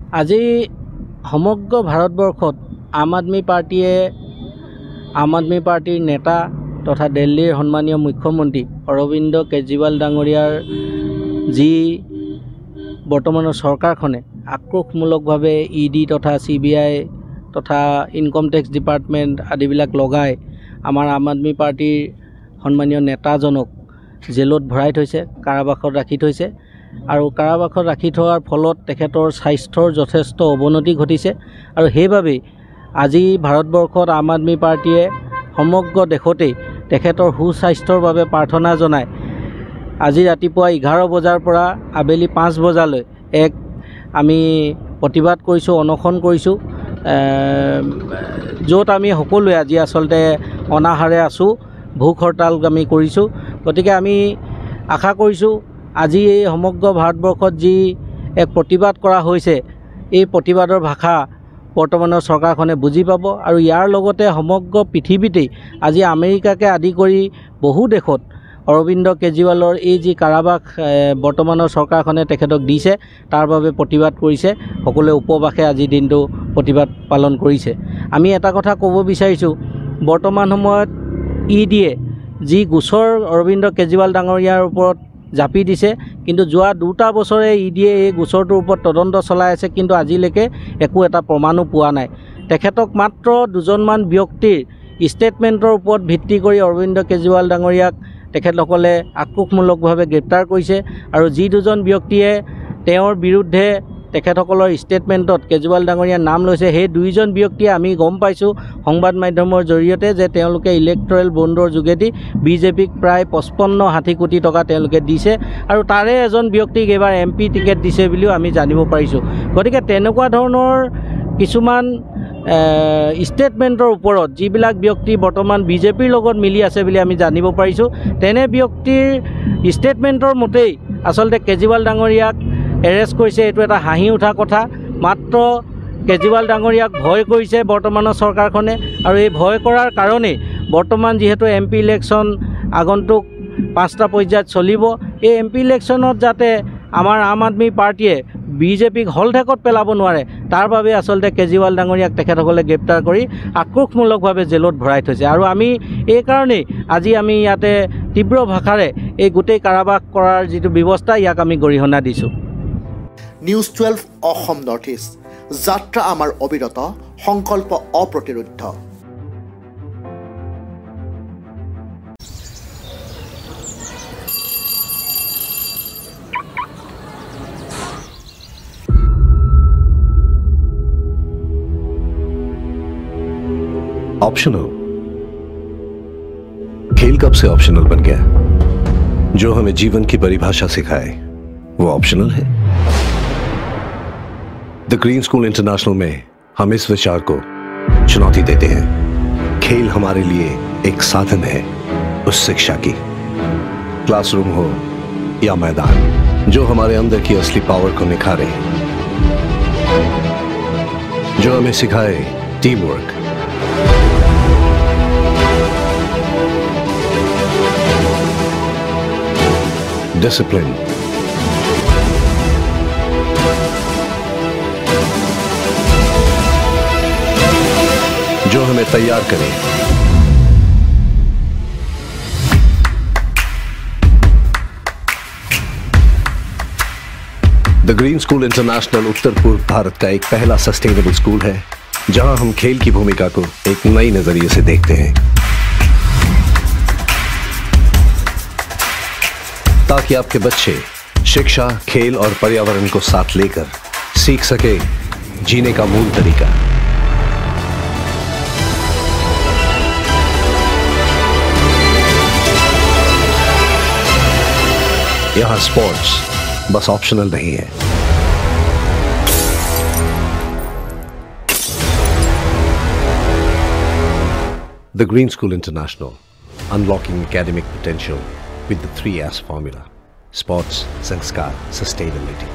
আজি সমগ্ৰ ভাৰতবৰ্ষত আম আদমি পাৰ্টিৰ নেতা তথা দিল্লীৰ সন্মানীয় মুখ্যমন্ত্ৰী অৰবিন্দ কেজৰিৱাল ডাঙৰীয়াৰ যি বৰ্তমানৰ চৰকাৰখনে আক্ৰোশমূলকভাৱে ইডি তথা CBI তথা ইনকম টেক্স ডিপাৰ্টমেণ্ট আদিবিলাক লগাই আমাৰ আম আদমি পাৰ্টিৰ সন্মানীয় নেতাজনক জেলত ভৰাই থৈছে, কাৰাবাসত ৰাখি থৈছে আৰু কাৰাবাসত ৰাখি থোৱাৰ ফলত তেখেতৰ স্বাস্থ্যৰ যথেষ্ট অৱনতি ঘটিছে আৰু সেইবাবেই আজি ভাৰতবৰ্ষত আম আদমি পাৰ্টিয়ে সমগ্ৰ দেশতেই তেখেতৰ সুস্বাস্থ্যৰ বাবে প্ৰাৰ্থনা জনায় আজি ৰাতিপুৱা 11 বজাৰ পৰা আবেলি 5 বজালৈ আমি প্ৰতিবাদ কৰিছোঁ, অনশন কৰিছোঁ, য'ত আমি সকলোৱে আজি আচলতে অনাহাৰে আছোঁ, ভোক হৰতাল আমি কৰিছোঁ। গতিকে আমি আশা কৰিছোঁ আজি এই সমগ্ৰ ভাৰতবৰ্ষত যি এক প্ৰতিবাদ কৰা হৈছে এই প্ৰতিবাদৰ ভাষা বৰ্তমানৰ চৰকাৰখনে বুজি পাব আৰু ইয়াৰ লগতে সমগ্ৰ পৃথিৱীতেই আজি আমেৰিকাকে আদি কৰি বহু দেশত অৰবিন্দ কেজৰিৱালৰ এই যি কাৰাবাস বৰ্তমানৰ চৰকাৰখনে তেখেতক দিছে তাৰ বাবে প্ৰতিবাদ কৰিছে, সকলোৱে উপবাসে আজি দিনটো প্ৰতিবাদ পালন কৰিছে। আমি এটা কথা ক'ব বিচাৰিছোঁ, বৰ্তমান সময়ত ইডিয়ে যি গোচৰ অৰবিন্দ কেজৰিৱাল ডাঙৰীয়াৰ ওপৰত জাপি দিছে, কিন্তু যোৱা 2টা বছৰে ইডিয়ে এই গোচৰটোৰ ওপৰত তদন্ত চলাই আছে, কিন্তু আজিলৈকে একো এটা প্ৰমাণো পোৱা নাই। তেখেতক মাত্ৰ 2জনমান ব্যক্তিৰ ষ্টেটমেণ্টৰ ওপৰত ভিত্তি কৰি অৰবিন্দ কেজৰিৱাল ডাঙৰীয়াক তেখেতসকলে আক্ৰোশমূলকভাৱে গ্ৰেপ্তাৰ কৰিছে আৰু যি 2জন ব্যক্তিয়ে তেওঁৰ বিৰুদ্ধে তেখেতসকলৰ ষ্টেটমেণ্টত কেজৰিৱাল ডাঙৰীয়াৰ নাম লৈছে, সেই 2জন ব্যক্তিয়ে আমি গম পাইছোঁ সংবাদ মাধ্যমৰ জৰিয়তে যে তেওঁলোকে ইলেক্টৰেল বণ্ডৰ যোগেদি বিজেপিক প্ৰায় 55-60 কোটি টকা তেওঁলোকে দিছে আৰু তাৰে এজন ব্যক্তিক এবাৰ MP টিকেট দিছে বুলিও আমি জানিব পাৰিছোঁ। গতিকে তেনেকুৱা ধৰণৰ কিছুমান ষ্টেটমেণ্টৰ ওপৰত যিবিলাক ব্যক্তি বৰ্তমান বিজেপিৰ লগত মিলি আছে বুলি আমি জানিব পাৰিছোঁ, তেনে ব্যক্তিৰ ষ্টেটমেণ্টৰ মতেই আচলতে কেজৰিৱাল ডাঙৰীয়াক এৰেষ্ট কৰিছে। এইটো এটা হাঁহি উঠা কথা। মাত্ৰ কেজৰিৱাল ডাঙৰীয়াক ভয় কৰিছে বৰ্তমানৰ চৰকাৰখনে আৰু এই ভয় কৰাৰ কাৰণেই বৰ্তমান যিহেতু MP ইলেকশ্যন আগন্তুক 5টা পৰ্যায়ত চলিব, এই MP ইলেকশ্যনত যাতে আমাৰ আম আদমি পাৰ্টিয়ে বিজেপিক হলঠেকত পেলাব নোৱাৰে তাৰ বাবে আচলতে কেজৰিৱাল ডাঙৰীয়াক তেখেতসকলে গ্ৰেপ্তাৰ কৰি আক্ৰোশমূলকভাৱে জেলত ভৰাই থৈছে আৰু আমি এই কাৰণেই আজি আমি ইয়াতে তীব্ৰ ভাষাৰে এই গোটেই কাৰাবাস কৰাৰ যিটো ব্যৱস্থা ইয়াক আমি গৰিহণা দিছোঁ। নিউজ 12 অসম নৰ্থ ইষ্ট, যাত্ৰা আমাৰ অবিৰত, সংকল্প অপ্ৰতিৰোধ্য। ऑप्शनल खेल कब से ऑप्शनल बन गया? जो हमें जीवन की परिभाषा सिखाए वो ऑप्शनल है। द ग्रीन स्कूल इंटरनेशनल में हम इस विचार को चुनौती देते हैं। खेल हमारे लिए एक साधन है उस शिक्षा की, क्लासरूम हो या मैदान, जो हमारे अंदर की असली पावर को निखारे, जो हमें सिखाए टीम वर्क, डिसिप्लिन, जो हमें तैयार करे द ग्रीन स्कूल इंटरनेशनल उत्तर पूर्व भारत का एक पहला सस्टेनेबल स्कूल है, जहां हम खेल की भूमिका को एक नई नजरिए से देखते हैं, ताकि आपके बच्चे शिक्षा, खेल और पर्यावरण को साथ लेकर सीख सके जीने का मूल तरीका। यहां स्पोर्ट्स बस ऑप्शनल नहीं है, the green school international, unlocking academic potential with the 3S formula: sports, sanskar, sustainability.